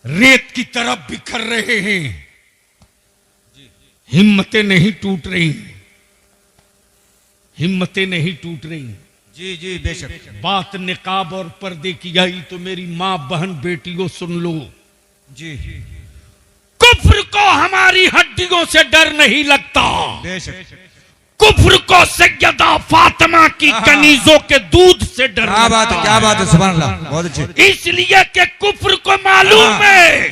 रेत की तरफ बिखर रहे हैं, हिम्मतें नहीं टूट रही, हिम्मतें नहीं टूट रही। जी जी बेशक। बात निकाब और पर्दे की आई तो मेरी मां बहन बेटियों सुन लो। जी कुफ्र को हमारी हड्डियों से डर नहीं लगता, बेशक। कुफ्र को सैयदा फातिमा की कनीजों के दूध से डर क्या बात है, क्या बात है, सुभान अल्लाह, बहुत अच्छे। इसलिए कि कुफ्र को मालूम है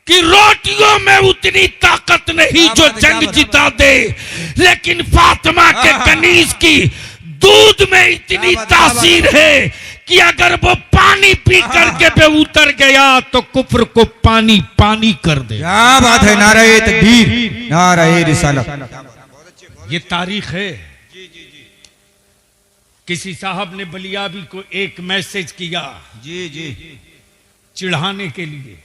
कि रोटियों में उतनी ताकत नहीं जो जंग जिता दे, लेकिन फातिमा के कनीज की दूध में इतनी तासीर है कि अगर वो पानी पी करके पे उतर गया तो कुफ्र को पानी पानी कर दे। क्या बात है, नारे तकबीर, नारे रिसालत। ये तारीख है। किसी साहब ने बलियाबी को एक मैसेज किया जी जी चिढ़ाने के लिए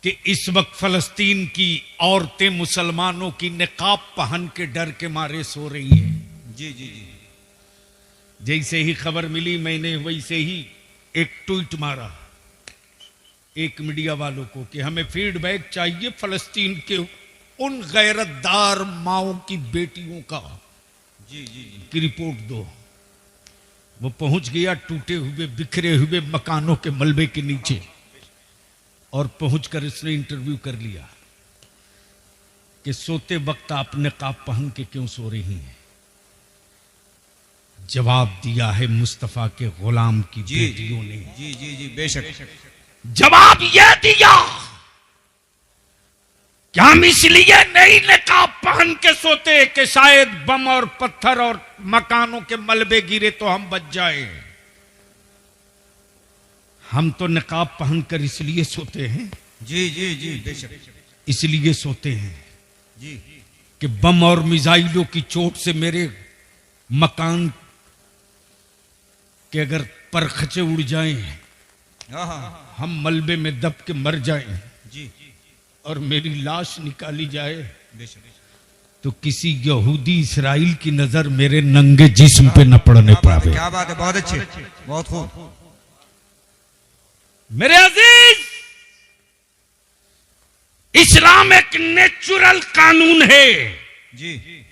कि इस वक्त फलस्तीन की औरतें मुसलमानों की निकाब पहन के डर के मारे सो रही हैं। जी जी जी जैसे ही खबर मिली मैंने वैसे ही एक ट्वीट मारा एक मीडिया वालों को कि हमें फीडबैक चाहिए फलस्तीन के उन गैरतदार माओं की बेटियों का, जी जी की रिपोर्ट दो। वो पहुंच गया टूटे हुए बिखरे हुए मकानों के मलबे के नीचे और पहुंचकर इसने इंटरव्यू कर लिया कि सोते वक्त आप निकाब पहन के क्यों सो रही हैं। जवाब दिया है मुस्तफा के गुलाम की बेटियों ने। जी जी जी बेशक। जवाब यह दिया कि हम इसलिए नहीं निकाब पहन के सोते कि शायद बम और पत्थर और मकानों के मलबे गिरे तो हम बच जाए। हम तो निकाब पहनकर इसलिए सोते हैं, जी जी जी बेशक, इसलिए सोते हैं जी कि बम और मिसाइलों की चोट से मेरे मकान के अगर परखचे उड़ जाएं, हम मलबे में दब के मर जाएं जी और मेरी लाश निकाली जाए, तो किसी यहूदी इस्राइल की नजर मेरे नंगे जिस्म पे न पड़ने पावे। क्या बात है, बहुत अच्छे, बहुत खूब। मेरे अजीज, इस्लाम एक नेचुरल कानून है जी।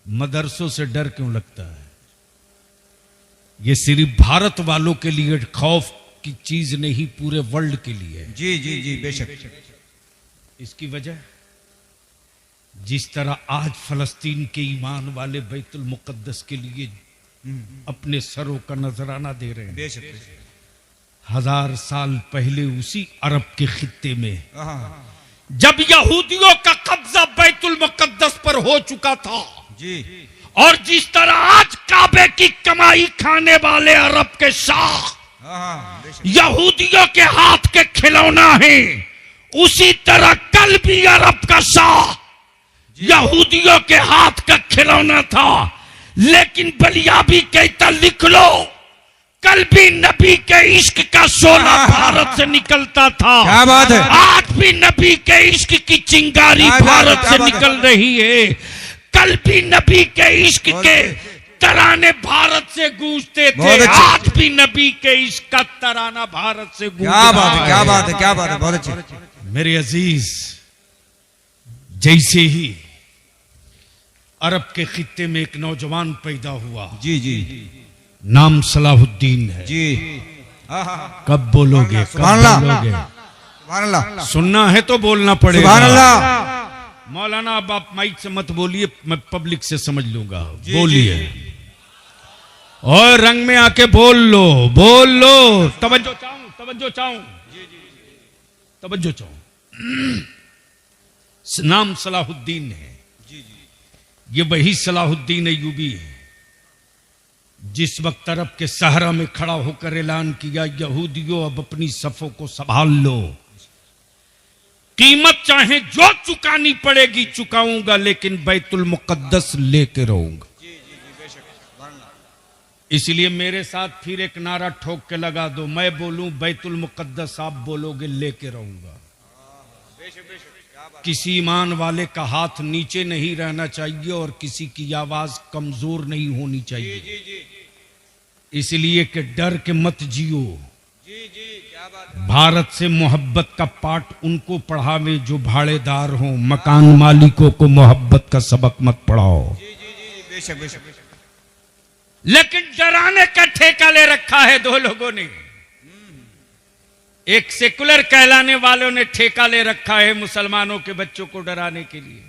मदरसों से डर क्यों लगता है? ये सिर्फ भारत वालों के लिए खौफ की चीज नहीं, पूरे वर्ल्ड के लिए है। जी जी जी, बेशक। इसकी वजह, जिस तरह आज फलस्तीन के ईमान वाले बैतुल मुकद्दस के लिए अपने सरों का नजराना दे रहे हैं, बेशक। 1000 साल पहले उसी अरब के खित्ते में जब यहूदियों का कब्जा बैतुल मुकद्दस पर हो चुका था जी, और जिस तरह आज काबे की कमाई खाने वाले अरब के शाह यहूदियों के हाथ के खिलौना है, उसी तरह कल भी अरब का शाह यहूदियों के हाथ का खिलौना था। लेकिन बलियाबी कहता, लिख लो, कल भी नबी के इश्क का शोला भारत से निकलता था। क्या बात है। आज भी नबी के इश्क की चिंगारी भारत से निकल रही है। कल भी नबी के इश्क के तराने भारत से गूंजते थे, आज भी नबी के इश्क का तराना भारत से गूंज रहा है। क्या बात है, क्या बात है, क्या बात है, बहुत अच्छे। मेरे अजीज, जैसे ही अरब के खित्ते में एक नौजवान पैदा हुआ, जी जी नाम सलाहुद्दीन है जी। कब बोलोगे, कब बोलोगे? सुभान अल्लाह। सुनना है तो बोलना पड़ेगा। सुभान अल्लाह। मौलाना अब आप माइक से मत बोलिए, मैं पब्लिक से समझ लूंगा। बोलिए और रंग में आके बोल लो, बोल लो। तवज्जो चाहूं, तवज्जो चाहूं, तवज्जो चाहूं। नाम सलाहुद्दीन है। ये वही सलाहुद्दीन अय्यूबी है जिस वक्त अरब के सहरा में खड़ा होकर ऐलान किया, यहूदियों अब अपनी सफों को संभाल लो, कीमत चाहे जो चुकानी पड़ेगी चुकाऊंगा, लेकिन बैतुल मुकद्दस लेके रहूंगा। इसलिए मेरे साथ फिर एक नारा ठोक के लगा दो, मैं बोलूं बैतुल मुकद्दस, आप बोलोगे लेके रहूंगा। किसी ईमान वाले का हाथ नीचे नहीं रहना चाहिए और किसी की आवाज कमजोर नहीं होनी चाहिए। इसलिए कि डर के मत जियो। भारत से मोहब्बत का पाठ उनको पढ़ावे जो भाड़ेदार हो, मकान मालिकों को मोहब्बत का सबक मत पढ़ाओ। बेशक बेशक। लेकिन डराने का ठेका ले रखा है दो लोगों ने। एक सेकुलर कहलाने वालों ने ठेका ले रखा है मुसलमानों के बच्चों को डराने के लिए,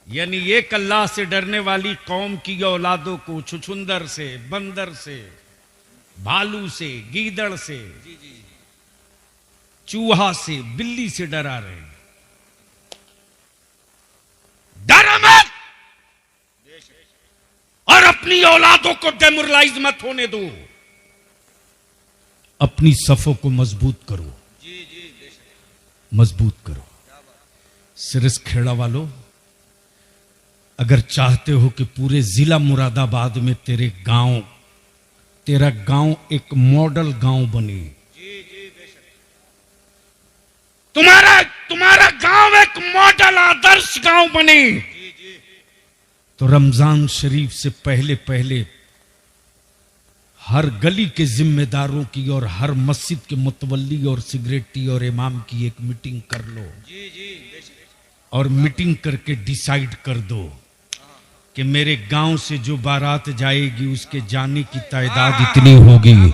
यानी एक अल्लाह से डरने वाली कौम की औलादों को छुछुंदर से, बंदर से, भालू से, गीदड़ से, चूहा से, बिल्ली से डरा रहे हैं। डर मत और अपनी औलादों को डेमोरलाइज मत होने दो। अपनी सफों को मजबूत करो, मजबूत करो। सिरस खेड़ा वालों, अगर चाहते हो कि पूरे जिला मुरादाबाद में तेरा गांव एक मॉडल गांव बने, तुम्हारा गांव एक मॉडल आदर्श गांव बने, तो रमजान शरीफ से पहले पहले हर गली के जिम्मेदारों की और हर मस्जिद के मुतवल्ली और सिगरेटी और इमाम की एक मीटिंग कर लो। और मीटिंग करके डिसाइड कर दो कि मेरे गांव से जो बारात जाएगी उसके जाने की तादाद इतनी होगी,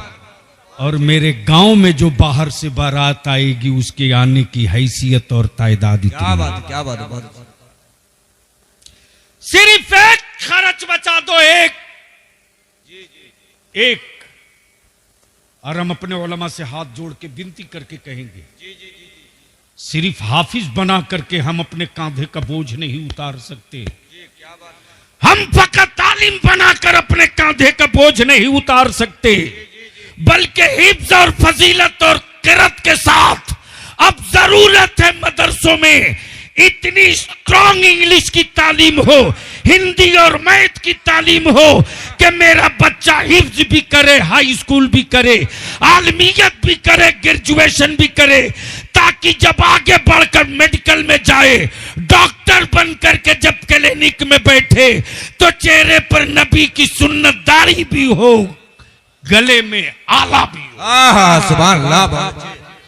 और मेरे गांव में जो बाहर से बारात आएगी उसके आने की हैसियत और तादाद इतनी। क्या बात है, क्या बात है, बहुत। सिर्फ एक खर्च बचा दो, एक। और हम अपने उलमा से हाथ जोड़ के विनती करके कहेंगे, सिर्फ हाफिज बना करके हम अपने कांधे का बोझ नहीं उतार सकते। हम फकत तालीम बनाकर अपने कांधे का बोझ नहीं उतार सकते, बल्कि हिफ्ज और फजीलत और किरत के साथ अब जरूरत है मदरसों में इतनी स्ट्रांग इंग्लिश की तालीम हो, हिंदी और मैथ की तालीम हो कि मेरा बच्चा हिफ्ज भी करे, हाई स्कूल भी करे, आलमियत भी करे, ग्रेजुएशन भी करे, ताकि जब आगे बढ़कर मेडिकल में जाए, डॉक्टर बनकर के जब क्लिनिक में बैठे तो चेहरे पर नबी की सुन्नतदारी भी हो, गले में आला भी हो। सुभान अल्लाह।